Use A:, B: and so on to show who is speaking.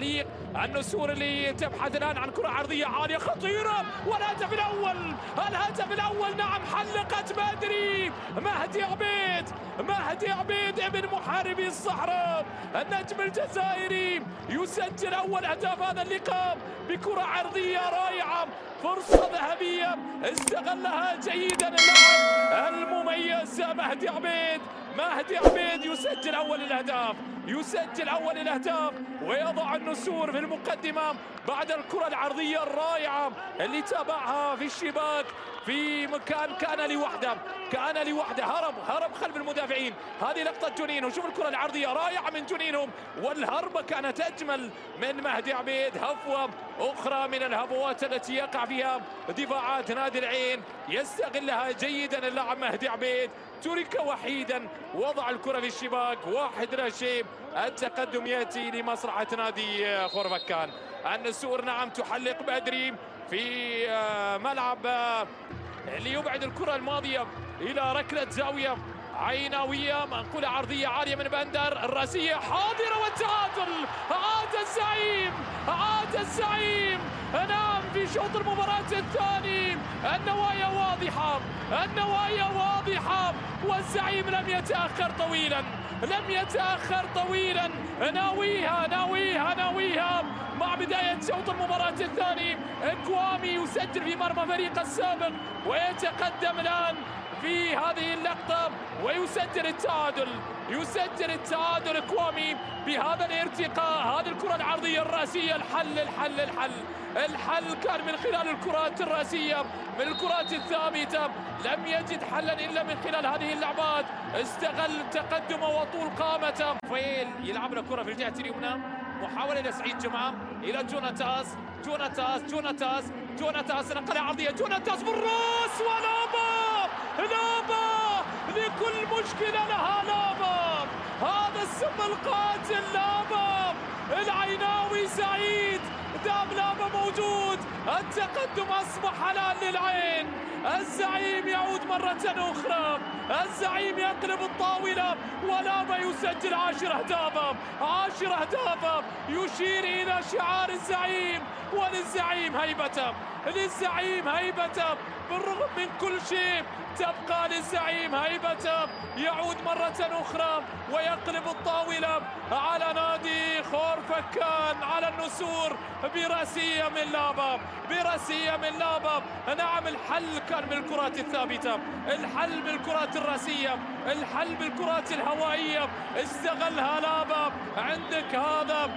A: التحليق. النسور اللي تبحث الآن عن كرة عرضية عالية خطيرة، والهدف الأول، الهدف الأول. نعم، حلقت بدري. مهدي عبيد ابن محاربي الصحراء النجم الجزائري يسجل أول أهداف هذا اللقاء بكرة عرضية رائعة، فرصة ذهبية استغلها جيدا اللاعب المميز مهدي عبيد يسجل أول الأهداف ويضع النسور في المقدمة بعد الكرة العرضية الرائعة اللي تابعها في الشباك في مكان كان لوحده هرب خلف المدافعين. هذه لقطة جونينو، شوف الكرة العرضية رائعة من جونينو، والهربة كانت أجمل من مهدي عبيد. هفوة أخرى من الهفوات التي يقع فيها دفاعات نادي العين يستغلها جيدا اللاعب مهدي عبيد. ترك وحيدا، وضع الكرة في الشباك، 1-0. التقدم يأتي لمصلحة نادي خورفكان. النسور نعم تحلق بدري في ملعب ليبعد الكرة الماضية إلى ركلة زاوية عيناوية. منقولة عرضية عالية من بندر، الراسية حاضرة والتعادل. عاد الزعيم نعم في شوط المباراة الثاني. النوايا واضحة والزعيم لم يتأخر طويلا. ناويها مع بداية شوط المباراة الثاني. إكوامي يسجل في مرمى فريق السابق ويتقدم الآن في هذه اللقطة ويسجل التعادل. إكوامي بهذا الارتقاء، هذه الكرة العرضية الراسية. الحل كان من خلال الكرات الراسية، من الكرات الثابتة. لم يجد حلا إلا من خلال هذه اللعبات. استغل تقدمه وطول قامته. فيل يلعب له كرة في الجهة اليمنى، محاولة لسعيد جمعة إلى جوناتاس. نقلة عرضية، جوناتاس بالراس ولابا لكل مشكلة لها لابا. هذا السم القاتل لابا. العيناوي سعيد دام لابا موجود. التقدم أصبح الآن للعين. الزعيم يعود مرة أخرى، الزعيم يقلب الطاولة ولابا يسجل 10 أهدافا. يشير إلى شعار الزعيم، وللزعيم هيبته بالرغم من كل شيء تبقى للزعيم هيبته. يعود مرة أخرى ويقلب الطاولة على نادي خورفكان، على النسور براسية من لابا. نعم، الحل كان بالكرات الثابتة، الحل بالكرات الراسية، الحل بالكرات الهوائية. استغلها لابا. عندك هذا